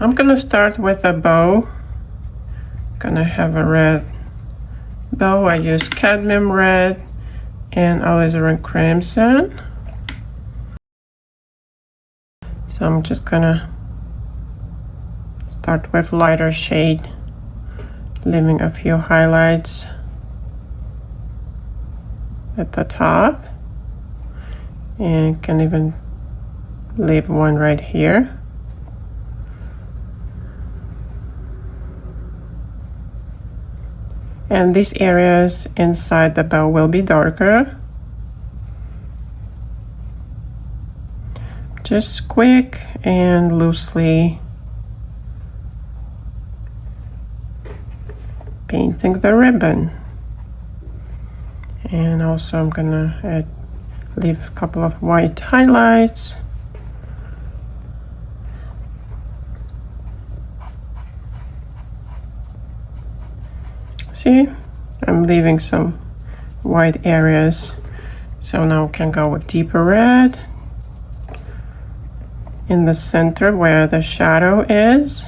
I'm gonna start with a bow. Gonna have a red bow. I use cadmium red and alizarin crimson. So I'm just gonna start with lighter shade, leaving a few highlights at the top, and can even leave one right here. And these areas inside the bow will be darker. Just quick and loosely painting the ribbon. And also I'm gonna leave a couple of white highlights. See, I'm leaving some white areas. So now we can go with deeper red in the center where the shadow is.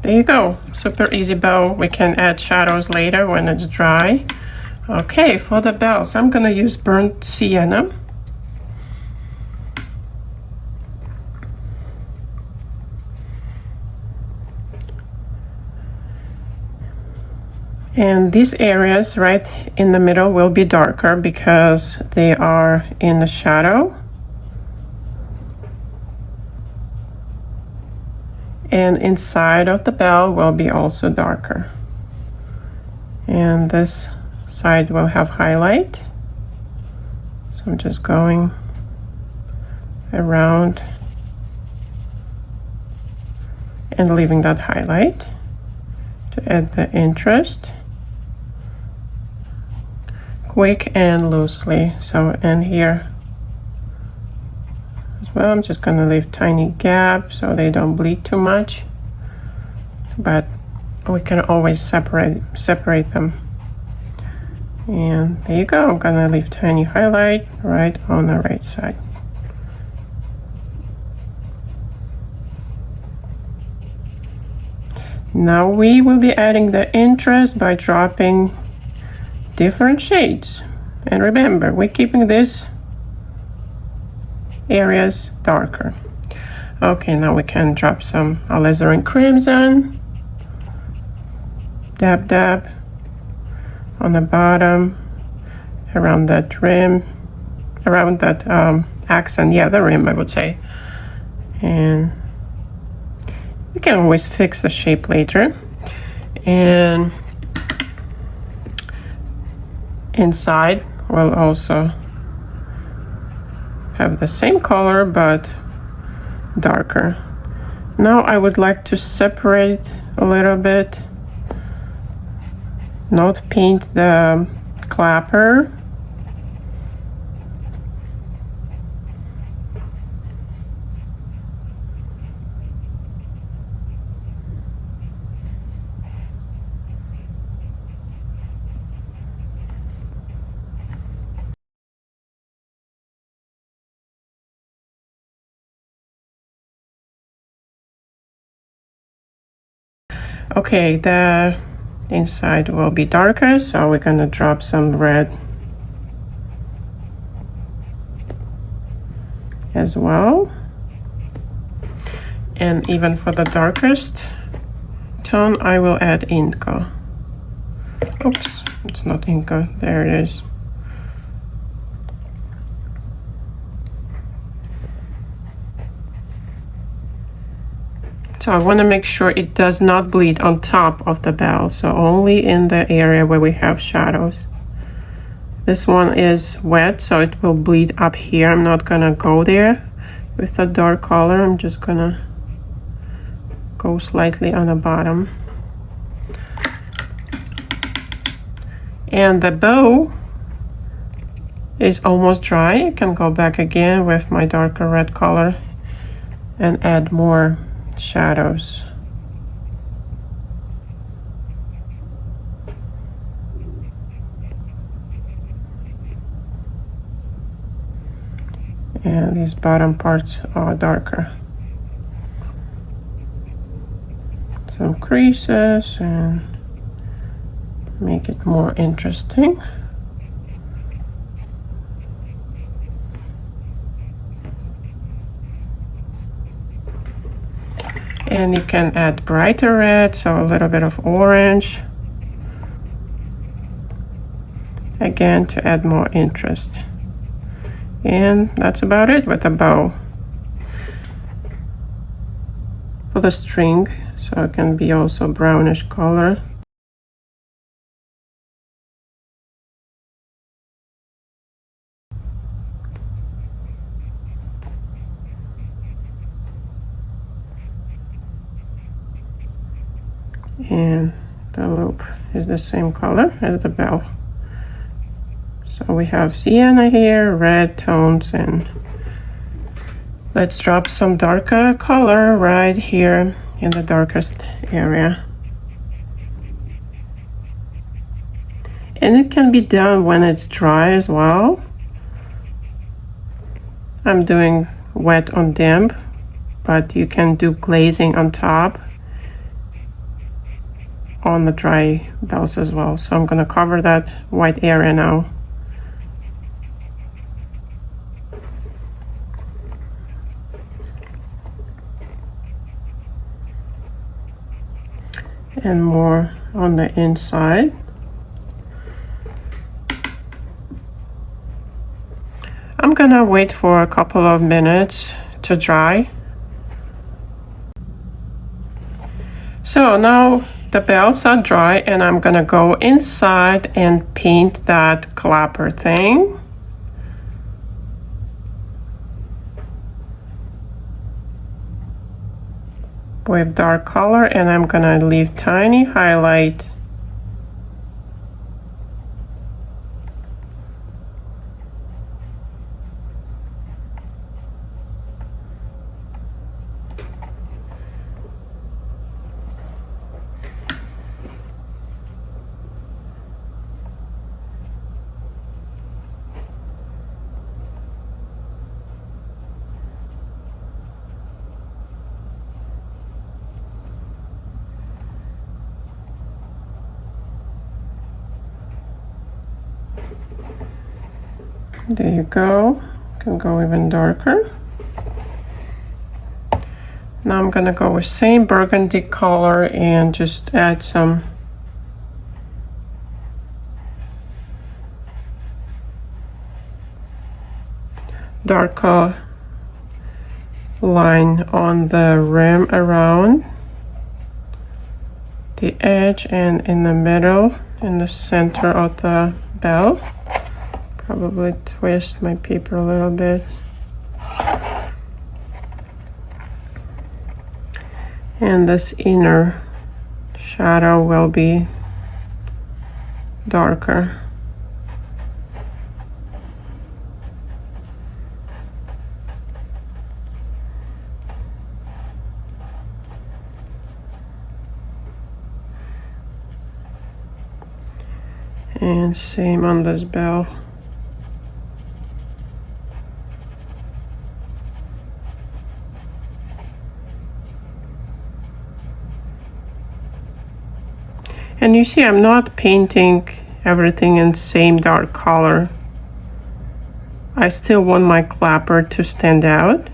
There you go, super easy bow. We can add shadows later when it's dry. Okay, for the bells, I'm gonna use burnt sienna. And these areas right in the middle will be darker because they are in the shadow. And inside of the bell will be also darker. And this side will have highlight. So I'm just going around and leaving that highlight to add the interest. Quick and loosely. So, and here as well, I'm just gonna leave tiny gaps so they don't bleed too much, but we can always separate them. And there you go. I'm gonna leave tiny highlight right on the right side. Now we will be adding the interest by dropping different shades. And remember, we're keeping these areas darker. Okay, now we can drop some alizarin crimson. Dab dab on the bottom, around that rim, around that accent, yeah, the rim I would say. And you can always fix the shape later. And inside we'll also have the same color but darker. Now I would like to separate a little bit, not paint the clapper. Okay, the inside will be darker, so we're gonna drop some red as well. And even for the darkest tone, I will add indigo. Oops, it's not indigo, there it is. So I want to make sure it does not bleed on top of the bell, so only in the area where we have shadows. This one is wet, so it will bleed up here. I'm not gonna go there with a dark color. I'm just gonna go slightly on the bottom. And the bow is almost dry. I can go back again with my darker red color and add more shadows. and these bottom parts are darker. Some creases and make it more interesting. And you can add brighter red, so a little bit of orange. Again, to add more interest. And that's about it with a bow. For the string, so it can be also brownish color. And the loop is the same color as the bell. So we have sienna here, red tones, and let's drop some darker color right here in the darkest area. And it can be done when it's dry as well. I'm doing wet on damp, but you can do glazing on top on the dry bells as well. So I'm gonna cover that white area now. And more on the inside. I'm gonna wait for a couple of minutes to dry. So now the bells are dry, and I'm gonna go inside and paint that clapper thing. With dark color, and I'm gonna leave tiny highlight There you go. Can go even darker. Now I'm gonna go with same burgundy color and just add some darker line on the rim around the edge and in the middle, in the center of the bell. Probably twist my paper a little bit. And this inner shadow will be darker. And same on this bell. And you see, I'm not painting everything in same dark color. I still want my clapper to stand out.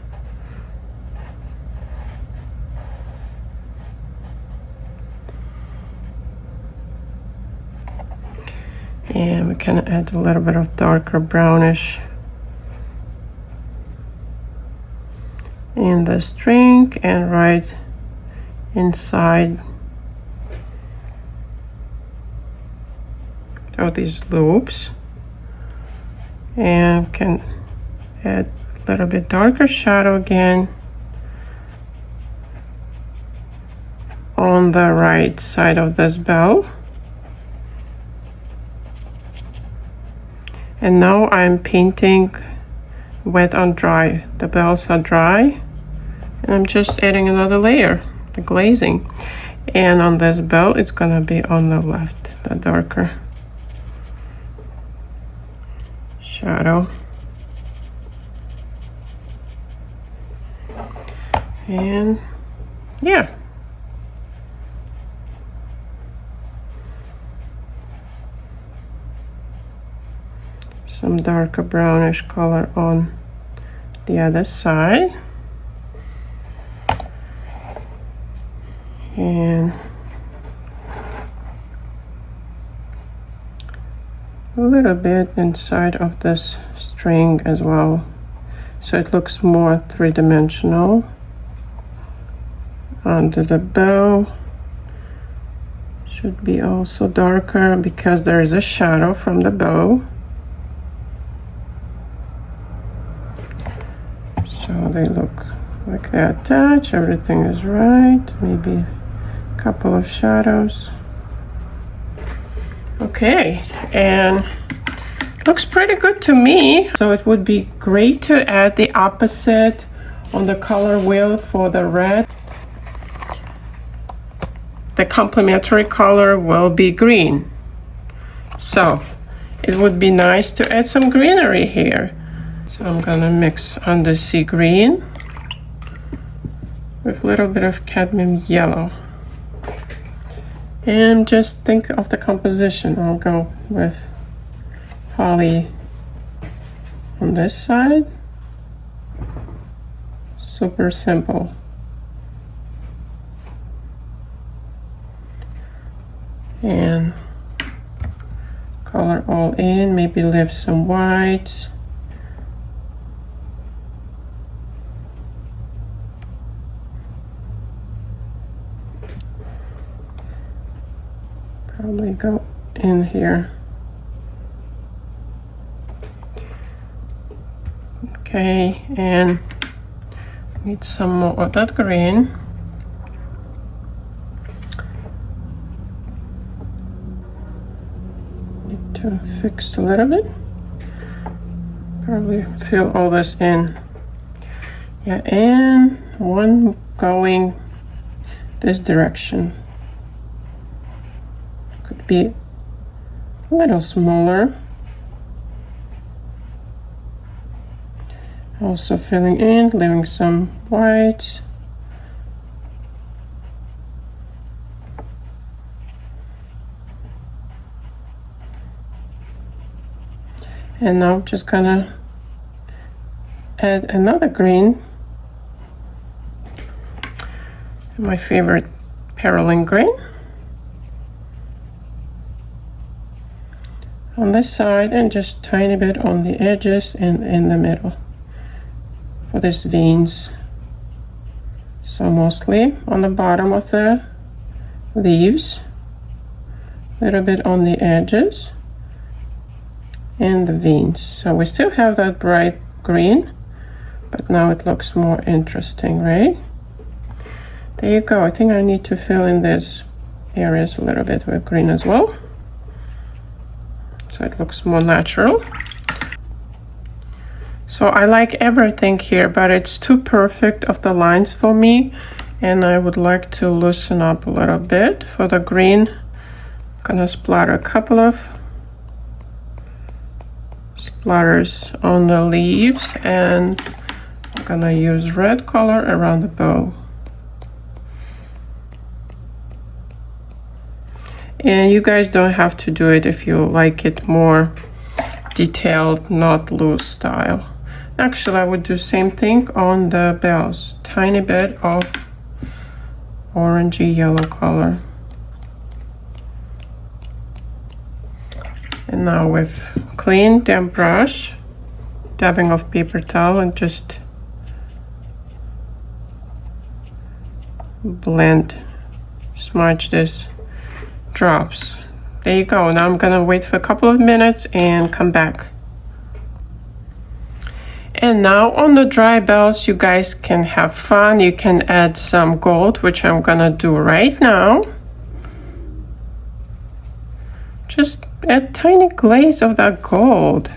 And we can add a little bit of darker brownish in the string and right inside of these loops, and can add a little bit darker shadow again on the right side of this bell. And now I'm painting wet on dry. The bells are dry, and I'm just adding another layer, the glazing. And on this bell, it's gonna be on the left, the darker shadow. And yeah. Some darker brownish color on the other side. And a little bit inside of this string as well, so it looks more three-dimensional. Under the bow should be also darker because there is a shadow from the bow. So they look like they attach, everything is right, maybe a couple of shadows. Okay, and looks pretty good to me. So it would be great to add the opposite on the color wheel for the red. The complementary color will be green. So it would be nice to add some greenery here. So I'm gonna mix undersea green with a little bit of cadmium yellow. And just think of the composition. I'll go with holly on this side. Super simple. And color all in, maybe leave some whites. Probably go in here. Okay, and need some more of that green. Need to fix a little bit. Probably fill all this in. Yeah, and one going this direction. Could be a little smaller. Also filling in, leaving some white. And now I'm just gonna add another green. My favorite perylene green. On this side and just tiny bit on the edges and in the middle for these veins. So mostly on the bottom of the leaves, a little bit on the edges and the veins. So we still have that bright green, but now it looks more interesting, right? There you go. I think I need to fill in these areas a little bit with green as well, so it looks more natural. So I like everything here, but it's too perfect of the lines for me, and I would like to loosen up a little bit. For the green, I'm gonna splatter a couple of splatters on the leaves, and I'm gonna use red color around the bow. And you guys don't have to do it if you like it more detailed, not loose style. Actually, I would do same thing on the bells. Tiny bit of orangey yellow color. And now with clean damp brush, dabbing of paper towel, and just blend, smudge this drops. There you go. Now I'm gonna wait for a couple of minutes and come back. And now on the dry bells, you guys can have fun. You can add some gold, which I'm gonna do right now. Just add tiny glaze of that gold.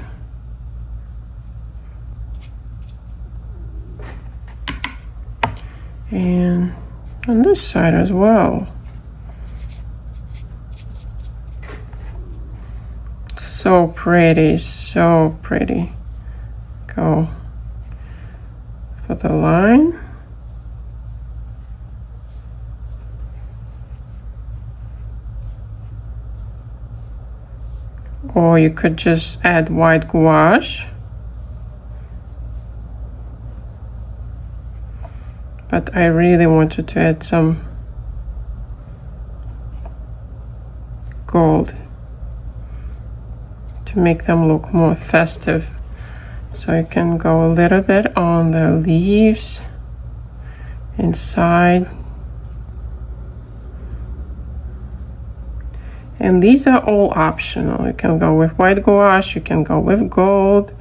And on this side as well. So pretty, so pretty. Go for the line. or you could just add white gouache. But I really wanted to add some gold to make them look more festive. So you can go a little bit on the leaves inside. And these are all optional. You can go with white gouache, you can go with gold,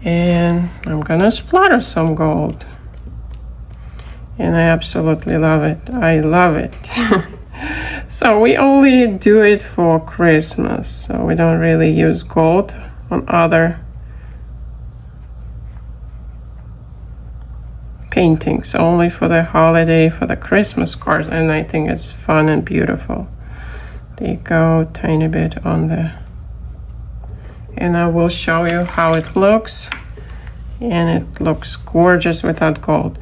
and I'm gonna splatter some gold. And I absolutely love it. I love it. So we only do it for Christmas, so we don't really use gold on other paintings, only for the holiday, for the Christmas cards, and I think it's fun and beautiful. There you go, tiny bit on the, and I will show you how it looks, and it looks gorgeous without gold.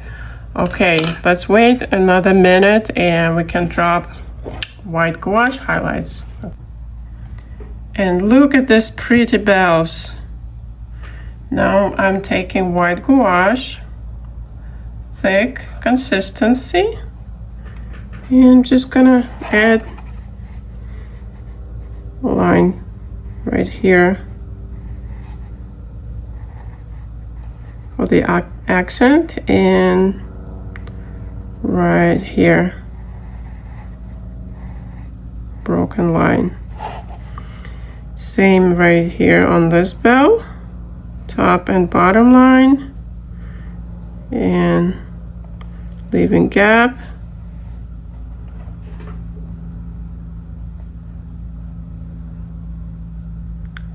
Okay, let's wait another minute and we can drop white gouache highlights. And look at this pretty bells. Now I'm taking white gouache, thick consistency, and I'm just gonna add a line right here for the accent, and right here broken line. Same right here on this bell, top and bottom line, and leaving gap.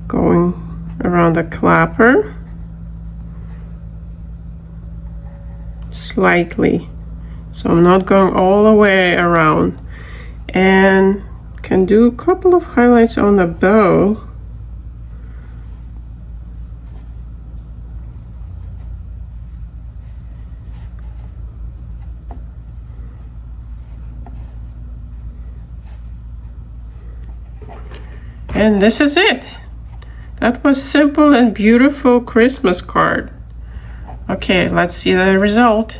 Going around the clapper slightly, so I'm not going all the way around, and can do a couple of highlights on the bow. And this is it. That was simple and beautiful Christmas card. Okay, let's see the result.